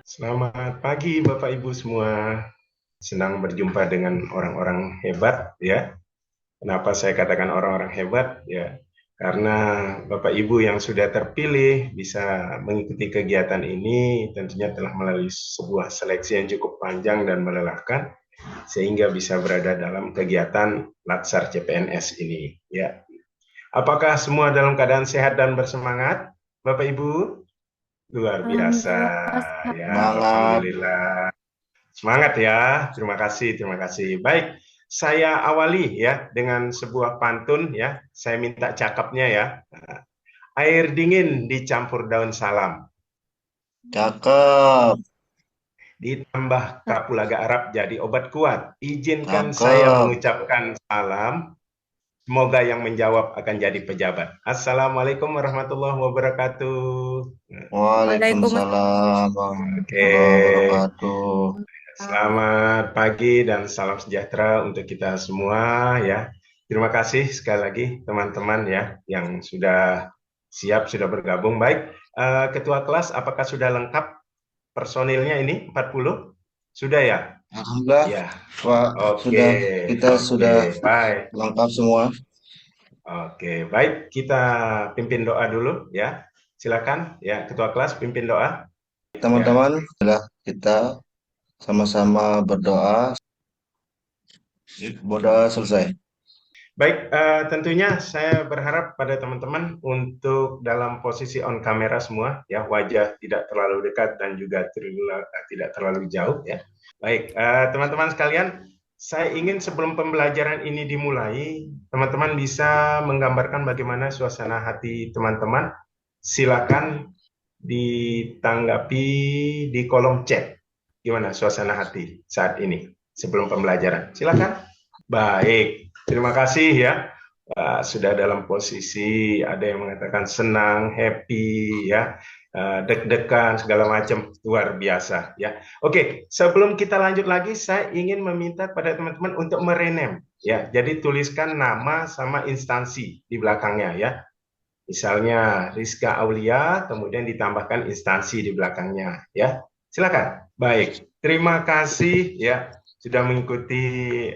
Selamat pagi Bapak Ibu semua. Senang berjumpa dengan orang-orang hebat ya. Kenapa saya katakan orang-orang hebat? Ya, karena Bapak Ibu yang sudah terpilih bisa mengikuti kegiatan ini tentunya telah melalui sebuah seleksi yang cukup panjang dan melelahkan sehingga bisa berada dalam kegiatan Latsar CPNS ini ya. Apakah semua dalam keadaan sehat dan bersemangat? Bapak Ibu? Luar biasa Alhamdulillah, ya, semangat. Alhamdulillah. Semangat ya, terima kasih, terima kasih. Baik, saya awali ya dengan sebuah pantun ya. Saya minta cakapnya ya. Air dingin dicampur daun salam, Cakep, ditambah kapulaga Arab jadi obat kuat. Izinkan saya cakep. mengucapkan salam. Semoga yang menjawab akan jadi pejabat. Assalamualaikum warahmatullahi wabarakatuh. Waalaikumsalam Oke, warahmatullahi wabarakatuh. selamat pagi dan salam sejahtera untuk kita semua ya. Terima kasih sekali lagi teman-teman ya yang sudah siap sudah bergabung. Baik, Ketua kelas apakah sudah lengkap personilnya ini 40? Sudah ya? Alhamdulillah, Ya. Pak, Oke, sudah kita oke, sudah baik. lengkap semua. Oke, baik. Kita pimpin doa dulu ya. Silakan ya Ketua kelas pimpin doa. Ya. Teman-teman, sudah kita sama-sama berdoa. Berdoa selesai. Baik, tentunya saya berharap pada teman-teman untuk dalam posisi on kamera semua, ya wajah tidak terlalu dekat dan juga tidak terlalu jauh, ya. Baik, teman-teman sekalian, saya ingin sebelum pembelajaran ini dimulai, teman-teman bisa menggambarkan bagaimana suasana hati teman-teman. Silakan ditanggapi di kolom chat. Gimana suasana hati saat ini sebelum pembelajaran? Silakan. Baik, terima kasih ya. Sudah dalam posisi ada yang mengatakan senang, happy ya, deg-degan segala macam luar biasa ya. Oke, sebelum kita lanjut lagi, saya ingin meminta pada teman-teman untuk merenem ya. Jadi tuliskan nama sama instansi di belakangnya ya. Misalnya Rizka Aulia, kemudian ditambahkan instansi di belakangnya ya. Silakan. Baik, terima kasih ya sudah mengikuti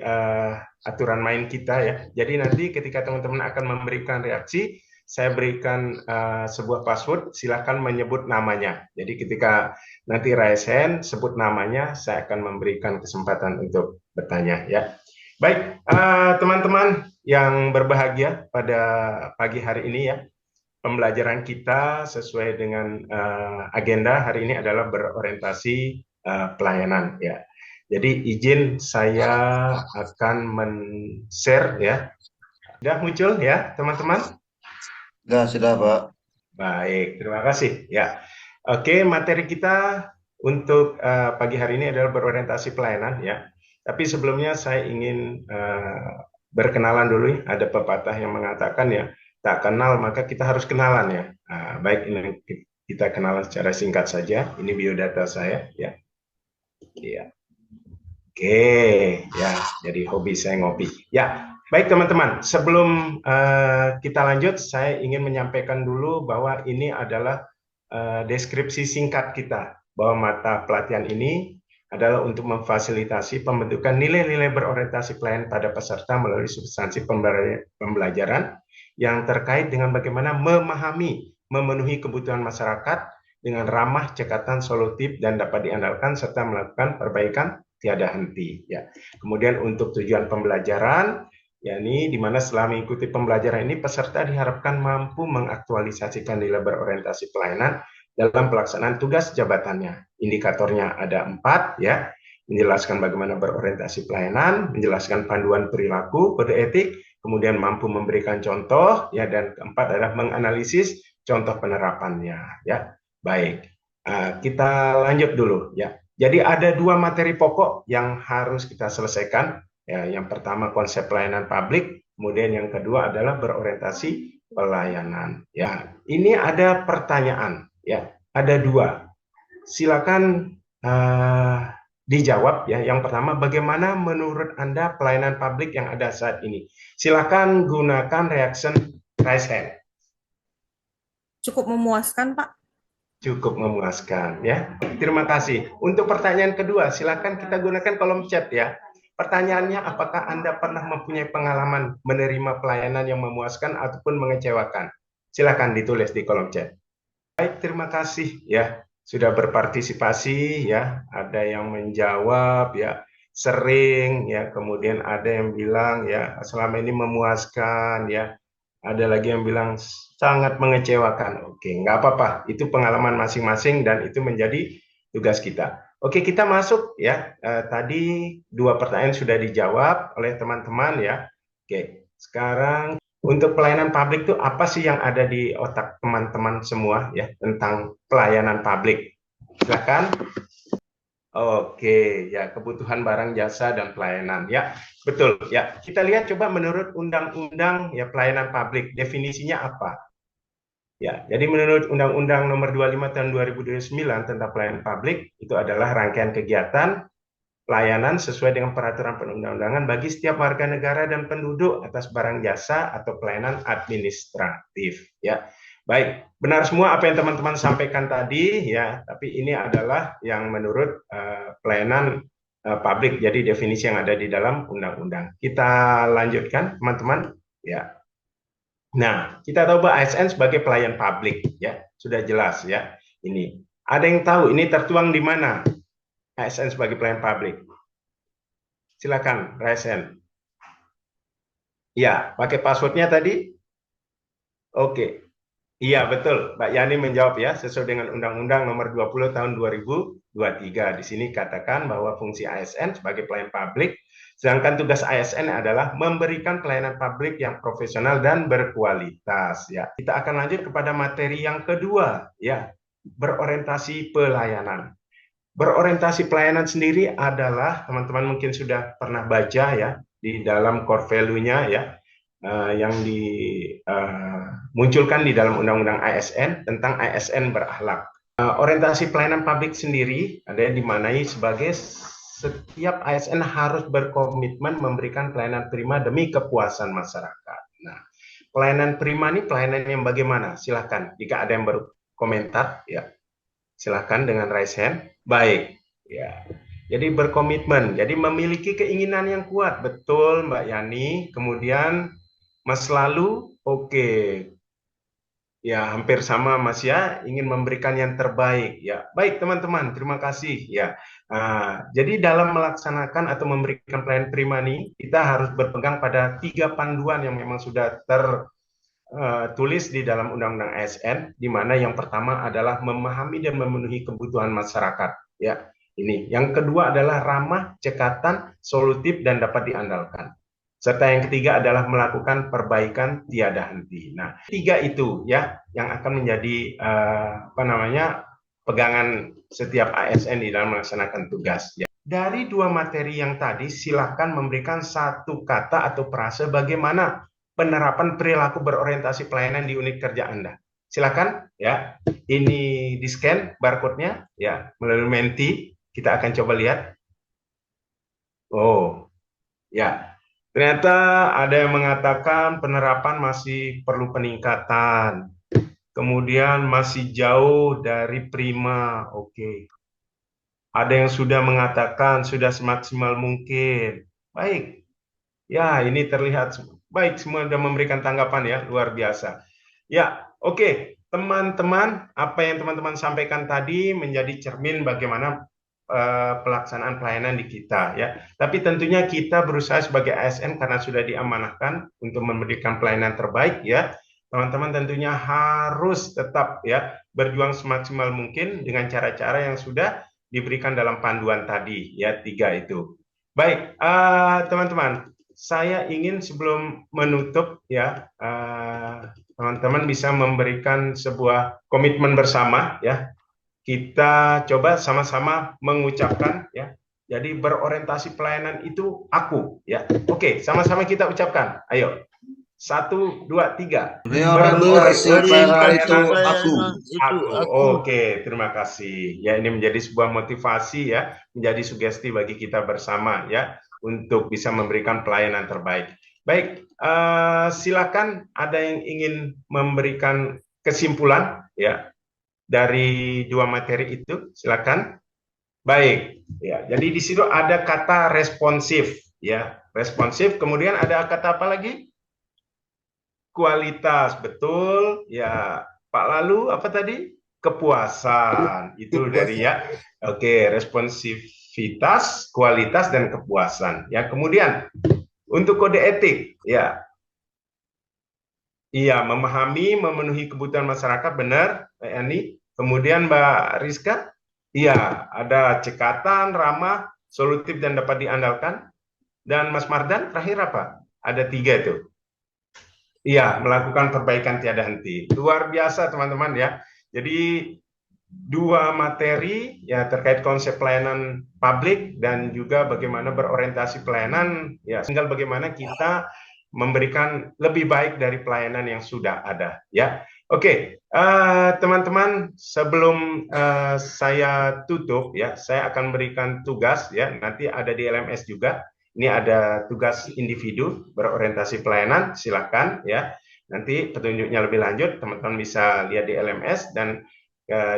aturan main kita ya. Jadi nanti ketika teman-teman akan memberikan reaksi, saya berikan sebuah password, silakan menyebut namanya. Jadi ketika nanti raise hand, sebut namanya, saya akan memberikan kesempatan untuk bertanya ya. Baik, teman-teman yang berbahagia pada pagi hari ini ya, pembelajaran kita sesuai dengan agenda hari ini adalah berorientasi pelayanan ya. Jadi izin saya akan men-share ya. Sudah muncul ya, teman-teman? Sudah, Pak. Baik, terima kasih ya. Oke, materi kita untuk pagi hari ini adalah berorientasi pelayanan ya. Tapi sebelumnya saya ingin berkenalan dulu. Ada pepatah yang mengatakan ya, tak kenal maka kita harus kenalan ya. Baik, ini kita kenalan secara singkat saja. Ini biodata saya ya. Iya. Oke, ya. Jadi hobi saya ngopi. Ya, baik teman-teman. Sebelum kita lanjut, saya ingin menyampaikan dulu bahwa ini adalah deskripsi singkat kita. Bahwa mata pelatihan ini adalah untuk memfasilitasi pembentukan nilai-nilai berorientasi pelayanan pada peserta melalui substansi pembelajaran yang terkait dengan bagaimana memahami, memenuhi kebutuhan masyarakat dengan ramah, cekatan, solutif, dan dapat diandalkan serta melakukan perbaikan tiada henti ya. Kemudian untuk tujuan pembelajaran yakni di mana setelah mengikuti pembelajaran ini peserta diharapkan mampu mengaktualisasikan nilai berorientasi pelayanan dalam pelaksanaan tugas jabatannya. Indikatornya ada 4 ya. Menjelaskan bagaimana berorientasi pelayanan, menjelaskan panduan perilaku, kode etik, kemudian mampu memberikan contoh ya, dan keempat adalah menganalisis contoh penerapannya ya. Baik. Kita lanjut dulu ya. Jadi ada dua materi pokok yang harus kita selesaikan. Ya, yang pertama konsep pelayanan publik, kemudian yang kedua adalah berorientasi pelayanan. Ya, ini ada pertanyaan. Ya, ada dua. Silakan dijawab ya. Yang pertama, bagaimana menurut Anda pelayanan publik yang ada saat ini? Silakan gunakan reaction raise hand. Cukup memuaskan, Pak. Cukup memuaskan ya. Terima kasih. Untuk pertanyaan kedua, silakan kita gunakan kolom chat ya. Pertanyaannya, apakah Anda pernah mempunyai pengalaman menerima pelayanan yang memuaskan ataupun mengecewakan? Silakan ditulis di kolom chat. Baik, terima kasih ya sudah berpartisipasi ya. Ada yang menjawab ya sering ya, kemudian ada yang bilang ya selama ini memuaskan ya. Ada lagi yang bilang sangat mengecewakan. Oke, nggak apa-apa. Itu pengalaman masing-masing dan itu menjadi tugas kita. Oke, kita masuk ya. Tadi dua pertanyaan sudah dijawab oleh teman-teman ya. Oke, sekarang untuk pelayanan publik itu apa sih yang ada di otak teman-teman semua ya tentang pelayanan publik? Silakan. Oke, ya kebutuhan barang jasa dan pelayanan ya. Betul ya. Kita lihat coba menurut undang-undang ya pelayanan publik definisinya apa? Ya, jadi menurut Undang-Undang Nomor 25 Tahun 2029 tentang pelayanan publik itu adalah rangkaian kegiatan pelayanan sesuai dengan peraturan perundang-undangan bagi setiap warga negara dan penduduk atas barang jasa atau pelayanan administratif ya. Baik, benar semua apa yang teman-teman sampaikan tadi ya, tapi ini adalah yang menurut pelayanan publik, jadi definisi yang ada di dalam undang-undang. Kita lanjutkan teman-teman ya. Nah, kita tahu bahwa ASN sebagai pelayan publik ya, sudah jelas ya. Ini ada yang tahu ini tertuang di mana ASN sebagai pelayan publik? Silakan, Raisen. Ya, pakai passwordnya tadi? Oke. Iya, betul. Mbak Yani menjawab ya, sesuai dengan Undang-Undang Nomor 20 Tahun 2023. Di sini katakan bahwa fungsi ASN sebagai pelayan publik, sedangkan tugas ASN adalah memberikan pelayanan publik yang profesional dan berkualitas. Ya, kita akan lanjut kepada materi yang kedua, ya, berorientasi pelayanan. Berorientasi pelayanan sendiri adalah teman-teman mungkin sudah pernah baca ya di dalam core value-nya ya yang dimunculkan di dalam Undang-Undang ASN tentang ASN berakhlak. Orientasi pelayanan publik sendiri ada yang dimaknai sebagai setiap ASN harus berkomitmen memberikan pelayanan prima demi kepuasan masyarakat. Nah, pelayanan prima ini pelayanan yang bagaimana? Silahkan jika ada yang berkomentar ya. Silahkan dengan raise hand. Baik, ya. Jadi berkomitmen, jadi memiliki keinginan yang kuat, betul Mbak Yani. Kemudian Mas Lalu, oke, ya hampir sama Mas ya, ingin memberikan yang terbaik. Ya, baik teman-teman, terima kasih ya. Jadi dalam melaksanakan atau memberikan pelayanan prima ini, kita harus berpegang pada 3 panduan yang memang sudah tulis di dalam Undang-Undang ASN, di mana yang pertama adalah memahami dan memenuhi kebutuhan masyarakat. Ya, ini. Yang kedua adalah ramah, cekatan, solutif dan dapat diandalkan. Serta yang ketiga adalah melakukan perbaikan tiada henti. Nah, tiga itu ya yang akan menjadi pegangan setiap ASN di dalam melaksanakan tugas. Ya. Dari dua materi yang tadi, silakan memberikan satu kata atau frase bagaimana penerapan perilaku berorientasi pelayanan di unit kerja Anda. Silakan ya. Ini di-scan barcode-nya ya melalui Menti. Kita akan coba lihat. Oh, ya. Ternyata ada yang mengatakan penerapan masih perlu peningkatan. Kemudian masih jauh dari prima. Oke. Ada yang sudah mengatakan sudah semaksimal mungkin. Baik. Ya, ini terlihat baik, semua sudah memberikan tanggapan ya, luar biasa. Ya, oke, teman-teman, apa yang teman-teman sampaikan tadi menjadi cermin bagaimana pelaksanaan pelayanan di kita ya. Tapi tentunya kita berusaha sebagai ASN karena sudah diamanahkan untuk memberikan pelayanan terbaik ya. Teman-teman tentunya harus tetap ya berjuang semaksimal mungkin dengan cara-cara yang sudah diberikan dalam panduan tadi ya, 3 itu. Baik, teman-teman, saya ingin sebelum menutup ya, teman-teman bisa memberikan sebuah komitmen bersama ya. Kita coba sama-sama mengucapkan ya. Jadi berorientasi pelayanan itu aku ya. Oke, sama-sama kita ucapkan. Ayo. 1, 2, 3. Berorientasi pelayanan itu aku. Oke, terima kasih. Ya, ini menjadi sebuah motivasi ya, menjadi sugesti bagi kita bersama ya untuk bisa memberikan pelayanan terbaik. Baik, silakan ada yang ingin memberikan kesimpulan ya. dari dua materi itu? Silakan. Baik, ya. Jadi di situ ada kata responsif, ya. Responsif. Kemudian ada kata apa lagi? Kualitas, betul. Ya, Pak. Lalu apa tadi? Kepuasan. Itu dari ya. Oke, responsivitas, kualitas dan kepuasan. Ya, kemudian untuk kode etik, ya. Iya, memahami, memenuhi kebutuhan masyarakat, benar, Mbak Yani. Kemudian Mbak Rizka, iya, ada cekatan, ramah, solutif dan dapat diandalkan. Dan Mas Mardan, terakhir apa? Ada 3 itu. Iya, melakukan perbaikan tiada henti. Luar biasa teman-teman ya. Jadi 2 materi ya terkait konsep pelayanan publik dan juga bagaimana berorientasi pelayanan ya, tinggal bagaimana kita memberikan lebih baik dari pelayanan yang sudah ada ya. Oke, teman-teman, sebelum saya tutup ya, saya akan berikan tugas ya, nanti ada di LMS juga. Ini ada tugas individu berorientasi pelayanan, silakan ya. Nanti petunjuknya lebih lanjut teman-teman bisa lihat di LMS dan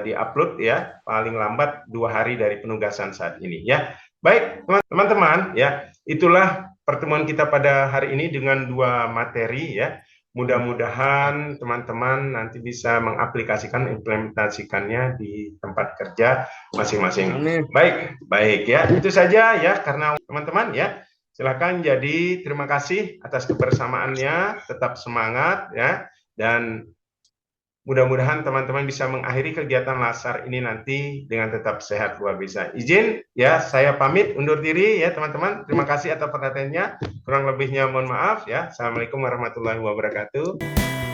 di-upload ya, paling lambat 2 hari dari penugasan saat ini ya. Baik teman-teman ya, itulah pertemuan kita pada hari ini dengan 2 materi ya. Mudah-mudahan teman-teman nanti bisa mengaplikasikan, implementasikannya di tempat kerja masing-masing. Baik ya, itu saja ya, karena teman-teman ya. Silakan. Jadi terima kasih atas kebersamaannya, tetap semangat ya, dan mudah-mudahan teman-teman bisa mengakhiri kegiatan Lasar ini nanti dengan tetap sehat luar biasa. Izin ya, saya pamit undur diri ya teman-teman. Terima kasih atas perhatiannya. Kurang lebihnya mohon maaf ya. Assalamualaikum warahmatullahi wabarakatuh.